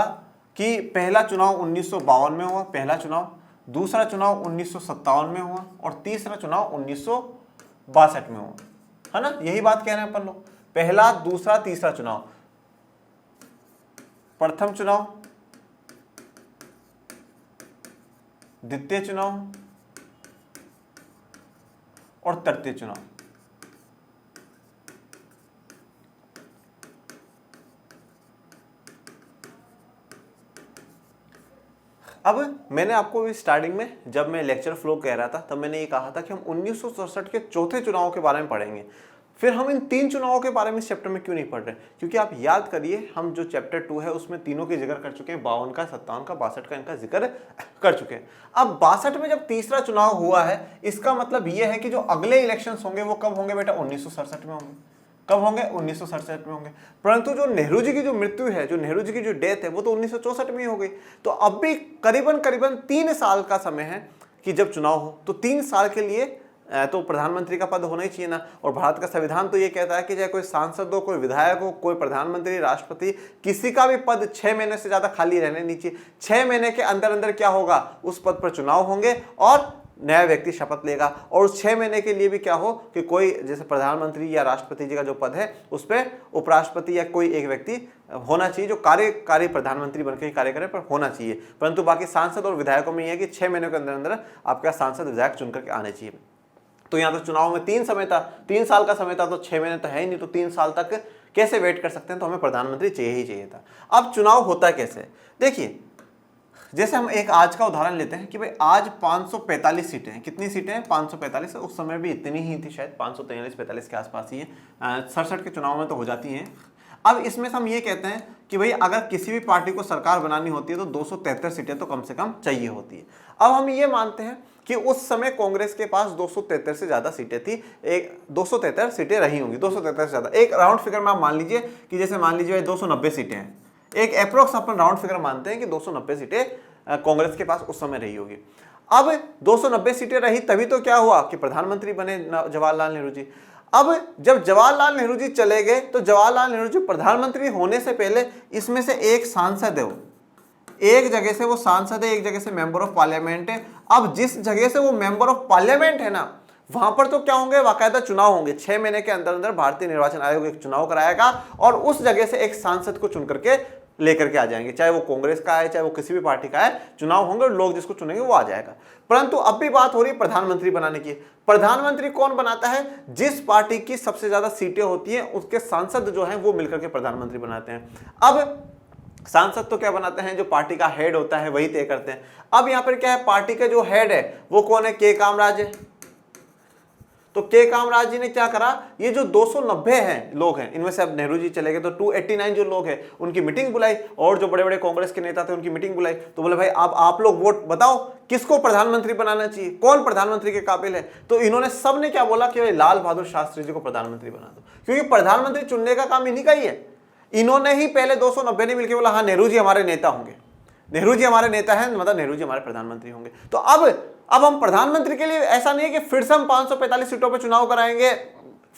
कि पहला चुनाव 1952 में हुआ, पहला चुनाव, दूसरा चुनाव 1957 में हुआ और तीसरा चुनाव 1962 में हुआ, है ना, यही बात कह रहे हैं अपन लोग, पहला दूसरा तीसरा चुनाव। प्रथम चुनाव, द्वितीय चुनाव और तृतीय चुनाव। अब मैंने आपको भी स्टार्टिंग में जब मैं लेक्चर फ्लो कह रहा था तब मैंने ये कहा था कि हम 1967 के चौथे चुनाव के बारे में पढ़ेंगे। फिर हम इन 3 चुनावों के बारे में इस चैप्टर में क्यों नहीं पढ़ रहे, क्योंकि आप याद करिए हम जो चैप्टर 2 है उसमें तीनों की जिक्र कर चुके हैं, 52 का, 57 का, 62 का, इनका जिक्र कर चुके हैं। अब 62 में जब तीसरा चुनाव हुआ है, इसका मतलब यह है कि जो अगले इलेक्शन होंगे वो कब होंगे बेटा, 1967 में होंगे। कब होंगे, 1967 में होंगे। परंतु जो नेहरू जी की जो मृत्यु है, जो नेहरू जी की जो डेथ है, वो तो 1964 में ही हो गई। तो अब भी करीबन 3 साल का समय है कि जब चुनाव हो, तो 3 साल के लिए तो प्रधानमंत्री का पद होना ही चाहिए ना। और भारत का संविधान तो ये कहता है कि चाहे कोई सांसद हो, कोई विधायक हो, कोई प्रधानमंत्री, राष्ट्रपति, किसी का भी पद 6 महीने से ज्यादा खाली रहने नहीं चाहिए। 6 महीने के अंदर अंदर क्या होगा, उस पद पर चुनाव होंगे और नया व्यक्ति शपथ लेगा। और उस 6 महीने के लिए भी क्या हो कि कोई जैसे प्रधानमंत्री या राष्ट्रपति जी का जो पद है उस पर उपराष्ट्रपति या कोई एक व्यक्ति होना चाहिए जो कार्यकारी प्रधानमंत्री बनकर कार्य करे, पर होना चाहिए। परंतु बाकी सांसद और विधायकों में यह है कि 6 महीने के अंदर अंदर आपका सांसद विधायक चुन करके आने चाहिए। तो यहाँ तो चुनाव में 3 समय था, 3 साल का समय था, तो 6 महीने तो है ही नहीं, तो 3 साल तक कैसे वेट कर सकते हैं, तो हमें प्रधानमंत्री चाहिए ही चाहिए था। अब चुनाव होता कैसे, देखिए जैसे हम एक आज का उदाहरण लेते हैं कि भाई आज 545 सीटें हैं, कितनी सीटें हैं 545, उस समय भी इतनी ही थी शायद 543-45 के आसपास ही है, 67 के चुनाव में तो हो जाती हैं। अब इसमें से हम ये कहते हैं कि भाई अगर किसी भी पार्टी को सरकार बनानी होती है तो 273 सीटें तो कम से कम चाहिए होती है। अब हम ये मानते हैं कि उस समय कांग्रेस के पास 273 से ज्यादा सीटें थी, एक 273 सीटें रही होंगी, 273 से ज्यादा, एक राउंड फिगर में आप मान लीजिए कि जैसे मान लीजिए 290 सीटें हैं, एक अप्रोक्स अपन राउंड फिगर मानते हैं कि 290 सीटें कांग्रेस के पास उस समय रही होगी। अब 290 सीटें रही तभी तो क्या हुआ कि प्रधानमंत्री बने जवाहरलाल नेहरू जी। अब जब जवाहरलाल नेहरू जी चले गए तो जवाहरलाल नेहरू जी प्रधानमंत्री होने से पहले इसमें से एक सांसद है, वो एक जगह से वो सांसद है, एक जगह से मेंबर ऑफ पार्लियामेंट है। अब जिस जगह से वो मेंबर ऑफ पार्लियामेंट है ना, वहां पर तो क्या होंगे, बाकायदा चुनाव होंगे, 6 महीने के अंदर अंदर भारतीय निर्वाचन आयोग एक चुनाव कराएगा और उस जगह से एक सांसद को चुन करके लेकर के आ जाएंगे, चाहे वो कांग्रेस का है चाहे वो किसी भी पार्टी का है, चुनाव होंगे और लोग जिसको चुनेंगे वो आ जाएगा। परंतु अब भी बात हो रही है प्रधानमंत्री बनाने की। प्रधानमंत्री कौन बनाता है, जिस पार्टी की सबसे ज्यादा सीटें होती हैं उसके सांसद जो हैं वो मिलकर के प्रधानमंत्री बनाते हैं। अब सांसद तो क्या बनाते हैं, जो पार्टी का हेड होता है वही तय करते हैं। अब यहां पर क्या है, पार्टी का जो हेड है वो कौन है, के कामराज है। तो के कामराज जी ने क्या करा, ये जो 290 हैं लोग हैं, इनमें से अब नेहरू जी चले गए तो 289 जो लोग हैं उनकी मीटिंग बुलाई और जो बड़े बड़े कांग्रेस के नेता थे उनकी मीटिंग बुलाई। तो बोले भाई अब आप लोग वोट बताओ किसको प्रधानमंत्री बनाना चाहिए, कौन प्रधानमंत्री के काबिल है। तो इन्होंने सबने क्या बोला कि भाई लाल बहादुर शास्त्री जी को प्रधानमंत्री बना दो, क्योंकि प्रधानमंत्री चुनने का काम इन्हीं का ही है। इन्होंने ही पहले 290 ने मिलकर बोला हाँ नेहरू जी हमारे नेता होंगे, नेहरू जी हमारे नेता हैं, मतलब नेहरू जी हमारे प्रधानमंत्री होंगे। तो अब हम प्रधानमंत्री के लिए ऐसा नहीं है कि फिर से हम 545 सीटों पर चुनाव कराएंगे,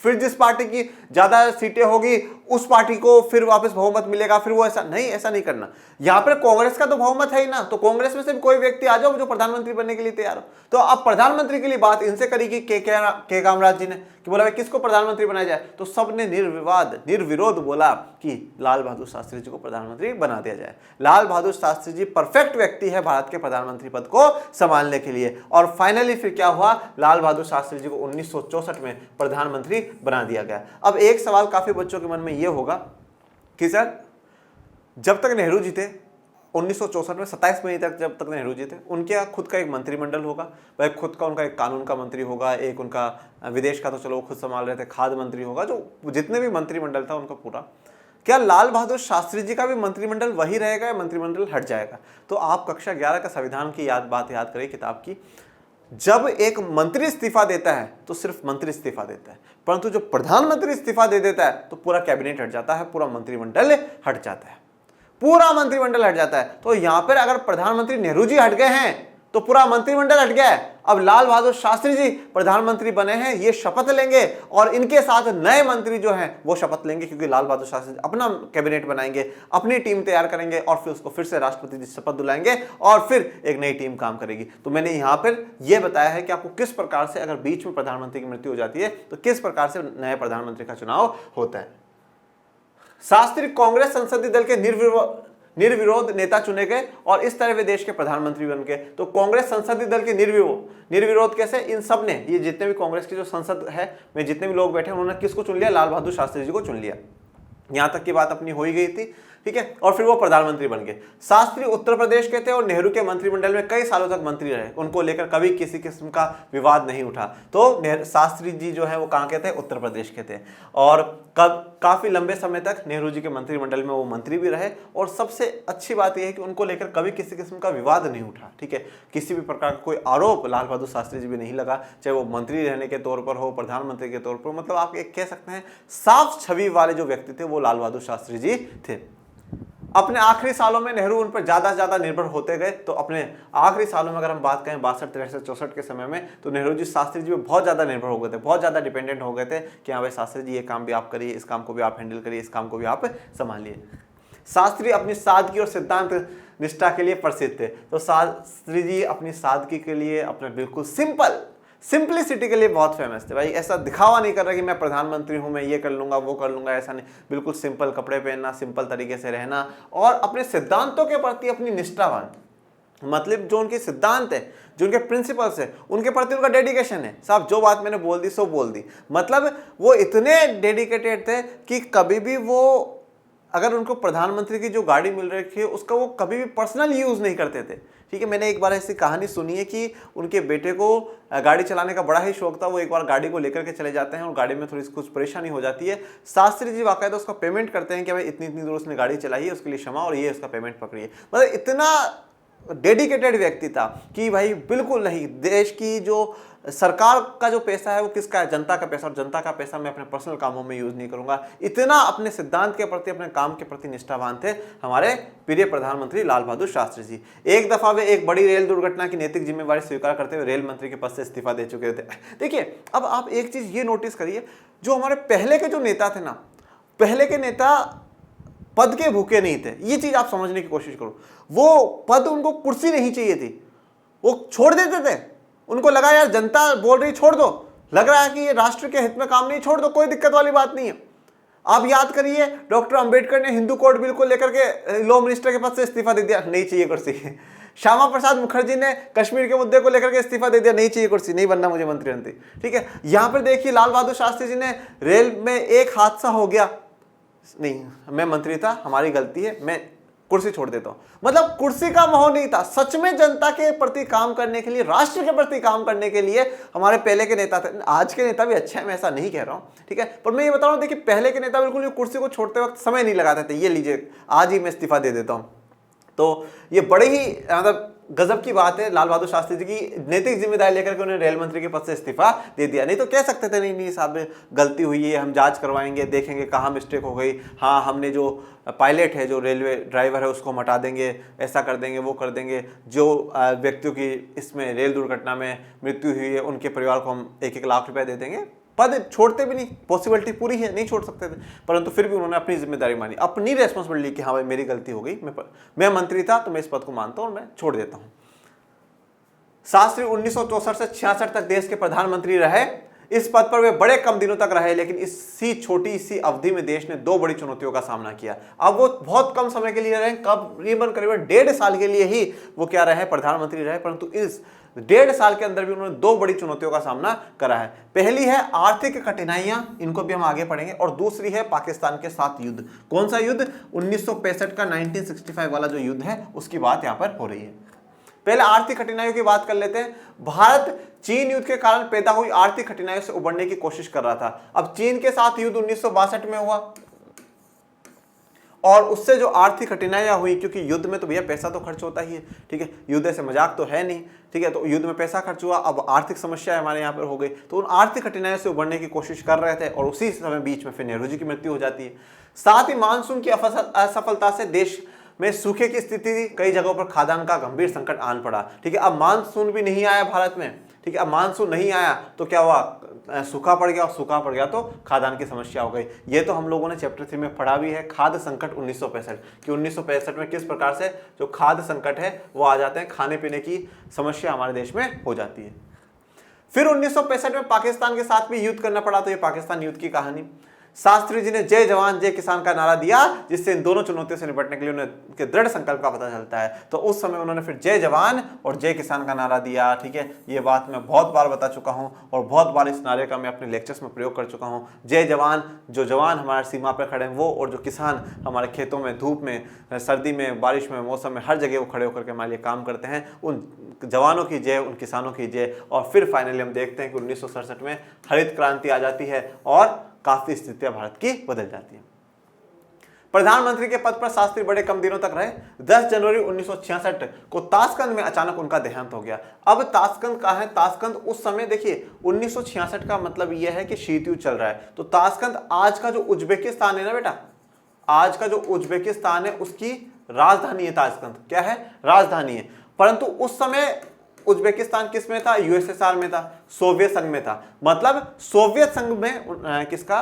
फिर जिस पार्टी की ज्यादा सीटें होगी उस पार्टी को फिर वापस बहुमत मिलेगा, फिर वो ऐसा नहीं करना। यहां पर कांग्रेस का तो बहुमत है ही ना, तो कांग्रेस में से कोई व्यक्ति आ जाओ जो प्रधानमंत्री बनने के लिए तैयार हो। तो अब प्रधानमंत्री के लिए बात इनसे करी कि के कामराज जी ने कि बोला भाई किसको प्रधानमंत्री बनाया जाए, तो सबने निर्विरोध बोला कि लाल बहादुर शास्त्री जी को प्रधानमंत्री बना दिया जाए। लाल बहादुर शास्त्री जी परफेक्ट व्यक्ति है भारत के प्रधानमंत्री पद को संभालने के लिए। और फाइनली फिर क्या हुआ, लाल बहादुर शास्त्री जी को 1964 में प्रधानमंत्री बना दिया गया। अब एक सवाल काफी बच्चों के मन में यह होगा कि सर जब तक नेहरू जी थे 1964 में 27 मई तक जब तक नेहरू जी थे, उनके खुद का एक मंत्रिमंडल होगा, वह खुद का उनका एक कानून का मंत्री होगा, एक उनका विदेश का तो चलो वो खुद संभाल रहे थे, खाद्य मंत्री होगा, जो जितने भी मंत्रिमंडल था उनका पूरा। क्या लाल बहादुर शास्त्री जी का भी मंत्रिमंडल वही रहेगा या मंत्रिमंडल हट जाएगा? तो आप कक्षा 11 का संविधान की बात याद करें किताब की, जब एक मंत्री इस्तीफा देता है तो सिर्फ मंत्री इस्तीफा देता है, परंतु जो प्रधानमंत्री इस्तीफा दे देता है तो पूरा कैबिनेट हट जाता है, पूरा मंत्रिमंडल हट जाता है, पूरा मंत्रिमंडल हट जाता है। तो यहां पर अगर प्रधानमंत्री नेहरू जी हट गए हैं तो पूरा मंत्रिमंडल हट गया है। अब लाल बहादुर शास्त्री जी प्रधानमंत्री बने हैं, ये शपथ लेंगे और इनके साथ नए मंत्री जो हैं वो शपथ लेंगे, क्योंकि लाल बहादुर शास्त्री जी अपना कैबिनेट बनाएंगे, अपनी टीम तैयार करेंगे और फिर उसको फिर से राष्ट्रपति जी शपथ दिलाएंगे और फिर एक नई टीम काम करेगी। तो मैंने यहां पर यह बताया है कि आपको किस प्रकार से अगर बीच में प्रधानमंत्री की मृत्यु हो जाती है तो किस प्रकार से नए प्रधानमंत्री का चुनाव होता है। शास्त्री कांग्रेस संसदीय दल के निर्विरोध नेता चुने गए और इस तरह वे देश के प्रधानमंत्री बन गए। तो कांग्रेस संसदीय दल के निर्विरोध कैसे, इन सब ने, ये जितने भी कांग्रेस की जो संसद है में जितने भी लोग बैठे उन्होंने किसको चुन लिया, लाल बहादुर शास्त्री जी को चुन लिया। यहां तक की बात अपनी हो ही गई थी, ठीक है, और फिर वो प्रधानमंत्री बन गए। शास्त्री उत्तर प्रदेश के थे और नेहरू के मंत्रिमंडल में कई सालों तक मंत्री रहे, उनको लेकर कभी किसी किस्म का विवाद नहीं उठा। तो शास्त्री जी जो है वो कहाँ के थे, उत्तर प्रदेश के थे, और काफी लंबे समय तक नेहरू जी के मंत्रिमंडल में वो मंत्री भी रहे। और सबसे अच्छी बात यह है कि उनको लेकर कभी किसी किस्म का विवाद नहीं उठा, ठीक है, किसी भी प्रकार का कोई आरोप लाल बहादुर शास्त्री जी भी नहीं लगा, चाहे वो मंत्री रहने के तौर पर हो, प्रधानमंत्री के तौर पर। मतलब आप एक कह सकते हैं साफ छवि वाले जो व्यक्ति थे वो लाल बहादुर शास्त्री जी थे। अपने आखिरी सालों में नेहरू उन पर ज्यादा से ज्यादा निर्भर होते गए। तो अपने आखिरी सालों में अगर हम बात करें 62, 63, 64 के समय में, तो नेहरू जी शास्त्री जी में बहुत ज्यादा निर्भर हो गए थे, बहुत ज्यादा डिपेंडेंट हो गए थे कि हाँ भाई शास्त्री जी ये काम भी आप करिए, इस काम को भी आप हैंडल करिए, इस काम को भी आप संभालिए। शास्त्री अपनी सादगी और सिद्धांत निष्ठा के लिए प्रसिद्ध थे। तो शास्त्री जी अपनी सादगी के लिए, अपने बिल्कुल सिंपलिसिटी के लिए बहुत फेमस थे। भाई ऐसा दिखावा नहीं कर रहा कि मैं प्रधानमंत्री हूं, मैं ये कर लूंगा वो कर लूंगा, ऐसा नहीं, बिल्कुल सिंपल कपड़े पहनना, सिंपल तरीके से रहना और अपने सिद्धांतों के प्रति अपनी निष्ठावान, मतलब जो उनके सिद्धांत है, जो उनके प्रिंसिपल्स है, उनके प्रति उनका डेडिकेशन है। साहब जो बात मैंने बोल दी सो बोल दी। मतलब वो इतने डेडिकेटेड थे कि कभी भी वो, अगर उनको प्रधानमंत्री की जो गाड़ी मिल रही है उसका वो कभी भी पर्सनल यूज नहीं करते थे। ठीक है, मैंने एक बार ऐसी कहानी सुनी है कि उनके बेटे को गाड़ी चलाने का बड़ा ही शौक था। वो एक बार गाड़ी को लेकर के चले जाते हैं और गाड़ी में थोड़ी कुछ परेशानी हो जाती है। शास्त्री जी वाकायदा उसका पेमेंट करते हैं कि भाई इतनी इतनी दूर उसने गाड़ी चलाई है, उसके लिए क्षमा, और ये उसका पेमेंट पकड़िए। मतलब इतना डेडिकेटेड व्यक्ति था कि भाई बिल्कुल नहीं, देश की जो सरकार का जो पैसा है वो किसका है, जनता का पैसा, और जनता का पैसा मैं अपने पर्सनल कामों में यूज नहीं करूंगा। इतना अपने सिद्धांत के प्रति, अपने काम के प्रति निष्ठावान थे हमारे प्रिय प्रधानमंत्री लाल बहादुर शास्त्री जी। एक दफा वे एक बड़ी रेल दुर्घटना की नैतिक जिम्मेवारी स्वीकार करते हुए रेल मंत्री के पद से इस्तीफा दे चुके थे। देखिए, अब आप एक चीज ये नोटिस करिए, जो हमारे पहले के जो नेता थे ना, पहले के नेता पद के भूखे नहीं थे। ये चीज आप समझने की कोशिश करो। वो पद, उनको कुर्सी नहीं चाहिए थी, वो छोड़ देते थे। उनको लगा यार जनता बोल रही छोड़ दो, लग रहा है कि ये राष्ट्र के हित में काम नहीं, छोड़ दो, कोई दिक्कत वाली बात नहीं है। आप याद करिए, डॉक्टर अंबेडकर ने हिंदू कोड बिल को लेकर के लॉ मिनिस्टर के पद से इस्तीफा दे दिया, नहीं चाहिए कुर्सी। श्यामा प्रसाद मुखर्जी ने कश्मीर के मुद्दे को लेकर के इस्तीफा दे दिया, नहीं चाहिए कुर्सी, नहीं बनना मुझे मंत्री। ठीक है, यहां पर देखिए लाल बहादुर शास्त्री जी ने, रेल में एक हादसा हो गया, नहीं मैं मंत्री था, हमारी गलती है, मैं कुर्सी छोड़ देता हूं। मतलब कुर्सी का मोह नहीं था, सच में जनता के प्रति काम करने के लिए, राष्ट्र के प्रति काम करने के लिए हमारे पहले के नेता थे। आज के नेता भी अच्छे हैं, मैं ऐसा नहीं कह रहा हूं, ठीक है, पर मैं ये बता रहा हूं, देखिए पहले के नेता बिल्कुल कुर्सी को छोड़ते वक्त समय नहीं लगाते थे, ये लीजिए आज ही मैं इस्तीफा दे देता हूं। तो ये बड़े ही मतलब गजब की बात है, लाल बहादुर शास्त्री जी की नैतिक जिम्मेदारी लेकर के उन्हें रेल मंत्री के पद से इस्तीफा दे दिया। नहीं तो कह सकते थे नहीं साहब गलती हुई है, हम जांच करवाएंगे, देखेंगे कहाँ मिस्टेक हो गई, हाँ हमने जो पायलट है, जो रेलवे ड्राइवर है, उसको हटा देंगे, ऐसा कर देंगे, वो कर देंगे, जो व्यक्तियों की इसमें रेल दुर्घटना में मृत्यु हुई है उनके परिवार को हम 1-1 लाख रुपए दे देंगे। पद छोड़ते भी नहीं, पॉसिबिलिटी पूरी है, नहीं छोड़ सकते थे, परंतु फिर भी उन्होंने अपनी जिम्मेदारी मानी, अपनी रेस्पॉन्सिबिलिटी कि हाँ भाई मेरी गलती हो गई, मैं मंत्री था तो मैं इस पद को मानता हूं और मैं छोड़ देता हूं। शास्त्री 1964 से 66 तक देश के प्रधानमंत्री रहे। इस पद पर वे बड़े कम दिनों तक रहे, लेकिन इसी छोटी सी अवधि में देश ने 2 बड़ी चुनौतियों का सामना किया। अब वो बहुत कम समय के लिए रहे, करीबन 1.5 साल के लिए ही वो क्या रहे, प्रधानमंत्री रहे, परंतु इस 1.5 साल के अंदर भी उन्होंने 2 बड़ी चुनौतियों का सामना करा है। पहली है आर्थिक कठिनाइयां, इनको भी हम आगे पढ़ेंगे, और दूसरी है पाकिस्तान के साथ युद्ध। कौन सा युद्ध? 1965 का 1965 वाला जो युद्ध है उसकी बात यहां पर हो रही है। पहले आर्थिक कठिनाइयों की बात कर लेते हैं। भारत चीन युद्ध के कारण पैदा हुई आर्थिक कठिनाइयों से उबरने की कोशिश कर रहा था। अब चीन के साथ युद्ध 1962 में हुआ, और उससे जो आर्थिक कठिनाइयां हुई, क्योंकि युद्ध में तो भैया पैसा तो खर्च होता ही है, ठीक है, युद्ध से मजाक तो है नहीं, ठीक है, तो युद्ध में पैसा खर्च हुआ, अब आर्थिक समस्या हमारे यहाँ पर हो गई, तो उन आर्थिक कठिनाइयों से उबरने की कोशिश कर रहे थे, और उसी समय बीच में फिर नेहरू जी की मृत्यु हो जाती है। साथ ही मानसून की असफलता से देश में सूखे की स्थिति, कई जगहों पर खाद्यान्न का गंभीर संकट आन पड़ा। ठीक है, अब मानसून भी नहीं आया भारत में, ठीक है, अब मानसून नहीं आया तो क्या हुआ, सूखा पड़ गया, और सूखा पड़ गया तो खाद्यान्न की समस्या हो गई। ये तो हम लोगों ने चैप्टर 3 में पढ़ा भी है, खाद्य संकट 1965, कि 1965 में किस प्रकार से जो खाद्य संकट है वो आ जाते हैं, खाने पीने की समस्या हमारे देश में हो जाती है। फिर 1965 में पाकिस्तान के साथ भी युद्ध करना पड़ा, तो ये पाकिस्तान युद्ध की कहानी। शास्त्री जी ने जय जवान जय किसान का नारा दिया, जिससे इन दोनों चुनौतियों से निपटने के लिए उनके दृढ़ संकल्प का पता चलता है। तो उस समय उन्होंने फिर जय जवान और जय किसान का नारा दिया। ठीक है, ये बात मैं बहुत बार बता चुका हूं, और बहुत बार इस नारे का मैं अपने लेक्चर्स में प्रयोग कर चुका हूं। जय जवान, जो जवान हमारे सीमा पर खड़े हैं वो, और जो किसान हमारे खेतों में, धूप में, सर्दी में, बारिश में, मौसम में, हर जगह वो खड़े होकर के हमारे लिए काम करते हैं, उन जवानों की जय, उन किसानों की जय। और फिर फाइनली हम देखते हैं कि 1967 में हरित क्रांति आ जाती है और काफी स्थितियां भारत की बदल जाती है। प्रधानमंत्री के पद पर शास्त्री बड़े कम दिनों तक रहे। 10 जनवरी 1966 को ताशकंद में अचानक उनका देहांत हो गया। अब ताशकंद कहाँ है? ताशकंद उस समय देखिए 1966 का मतलब यह है कि शीत युद्ध चल रहा है, तो ताशकंद आज का जो उज्बेकिस्तान है ना बेटा, आज का जो उज्बेकिस्तान है उसकी राजधानी है ताशकंद। क्या है? राजधानी है। परंतु उस समय उज्बेकिस्तान किस में था? यूएसएसआर में था, सोवियत संघ में था। मतलब सोवियत संघ में किसका?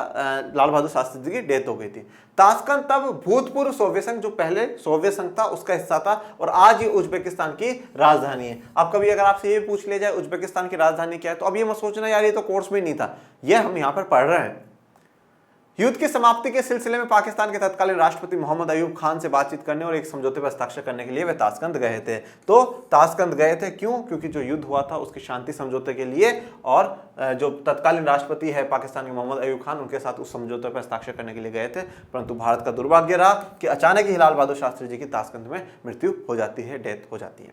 लाल बहादुर शास्त्री जी की डेथ हो गई थी। ताशकंद तब भूतपूर्व सोवियत संघ, जो पहले सोवियत संघ था उसका हिस्सा था, और आज ये उज्बेकिस्तान की राजधानी है। अब कभी अगर आपसे ये पूछ लिया जाए उज्बेकिस्तान की राजधानी क्या है, तो अब ये मत सोचना यार ये तो कोर्स में नहीं था, ये हम यहाँ पर पढ़ रहे हैं। युद्ध की समाप्ति के सिलसिले में पाकिस्तान के तत्कालीन राष्ट्रपति मोहम्मद अयूब खान से बातचीत करने और एक समझौते पर हस्ताक्षर करने के लिए वे ताशकंद गए थे। तो ताशकंद गए थे क्यों? क्योंकि जो युद्ध हुआ था उसकी शांति समझौते के लिए, और जो तत्कालीन राष्ट्रपति है पाकिस्तान के मोहम्मद अयूब खान, उनके साथ उस समझौते पर हस्ताक्षर करने के लिए गए थे। परंतु भारत का दुर्भाग्य रहा कि अचानक ही लाल बहादुर शास्त्री जी की ताशकंद में मृत्यु हो जाती है, डेथ हो जाती है।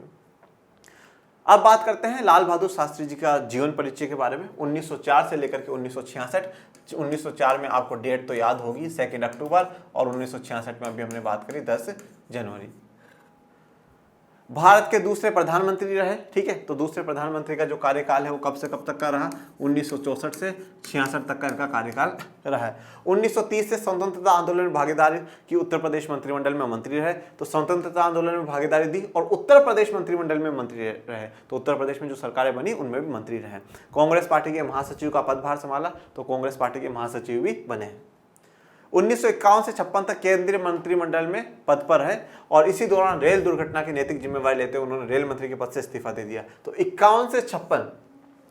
अब बात करते हैं लाल बहादुर शास्त्री जी का जीवन परिचय के बारे में। 1904 से लेकर के 1966, 1904 में आपको डेट तो याद होगी 2 अक्टूबर, और 1966 में अभी हमने बात करी 10 जनवरी। भारत के दूसरे प्रधानमंत्री रहे, ठीक है। तो दूसरे प्रधानमंत्री का जो कार्यकाल है वो कब से कब तक का रहा? 1964 से 66 तक का इनका कार्यकाल रहा है। 1930 से स्वतंत्रता आंदोलन में भागीदारी की उत्तर प्रदेश मंत्रिमंडल में मंत्री रहे, तो स्वतंत्रता आंदोलन में भागीदारी दी और उत्तर प्रदेश मंत्रिमंडल में मंत्री रहे, तो उत्तर प्रदेश में जो सरकारें बनी उनमें भी मंत्री रहे। कांग्रेस पार्टी के महासचिव का पदभार संभाला, तो कांग्रेस पार्टी के महासचिव भी बने। 1951 से 56 तक केंद्रीय मंत्रिमंडल में पद पर है, और इसी दौरान रेल दुर्घटना की नैतिक जिम्मेवारी लेते हुए उन्होंने रेल मंत्री के पद से इस्तीफा दे दिया। तो 51 से 56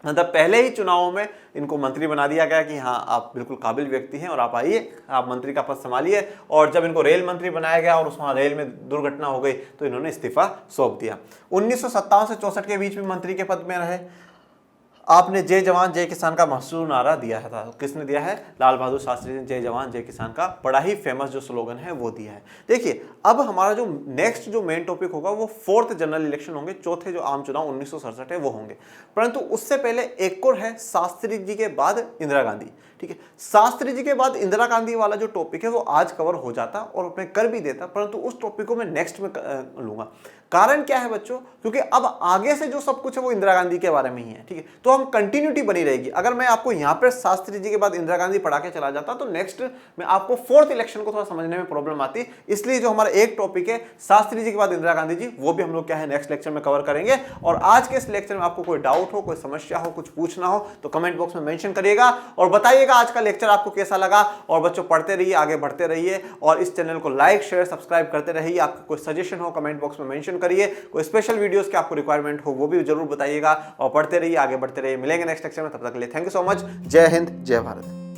मतलब पहले ही चुनावों में इनको मंत्री बना दिया गया कि हाँ आप बिल्कुल काबिल व्यक्ति हैं और आप आइए, आप मंत्री का पद संभालिए। और जब इनको रेल मंत्री बनाया गया और उसमें रेल में दुर्घटना हो गई तो इन्होंने इस्तीफा सौंप दिया। 1957 से 64 के बीच में मंत्री के पद में रहे। आपने जय जवान जय किसान का मशहूर नारा दिया था, तो किसने दिया है? लाल बहादुर शास्त्री ने जय जवान जय किसान का बड़ा ही फेमस जो स्लोगन है वो दिया है। देखिए अब हमारा जो नेक्स्ट जो मेन टॉपिक होगा वो 4th जनरल इलेक्शन होंगे, चौथे जो आम चुनाव 1967 है वो होंगे। परंतु उससे पहले एक और है शास्त्री जी के बाद इंदिरा गांधी, ठीक है। शास्त्री जी के बाद इंदिरा गांधी वाला जो टॉपिक है वो आज कवर हो जाता और मैं कर भी देता, परंतु उस टॉपिक को मैं नेक्स्ट में लूंगा। कारण क्या है बच्चों? क्योंकि अब आगे से जो सब कुछ है वो इंदिरा गांधी के बारे में ही है, ठीक है। तो हम कंटिन्यूटी बनी रहेगी। अगर मैं आपको यहाँ पे शास्त्री जी के बाद इंदिरा गांधी पढ़ा के चला जाता तो नेक्स्ट में आपको 4th इलेक्शन को थोड़ा समझने में प्रॉब्लम आती। इसलिए जो हमारा एक टॉपिक है शास्त्री जी के बाद इंदिरा गांधी जी, वो भी हम लोग क्या है नेक्स्ट लेक्चर में कवर करेंगे। और आज के इस लेक्चर में आपको कोई डाउट हो, कोई समस्या हो, कुछ पूछना हो तो कमेंट बॉक्स में मेंशन करिएगा और बताइएगा आज का लेक्चर आपको कैसा लगा। और बच्चों पढ़ते रहिए, आगे बढ़ते रहिए और इस चैनल को लाइक शेयर सब्सक्राइब करते रहिए। आपको कोई सजेशन हो कमेंट बॉक्स में मेंशन करिए, कोई स्पेशल वीडियोस की आपको रिक्वायरमेंट हो वो भी जरूर बताइएगा। और पढ़ते रहिए, आगे बढ़ते रहिए। मिलेंगे नेक्स्ट लेक्चर में, तब तक के लिए थैंक यू सो मच। जय हिंद, जय भारत।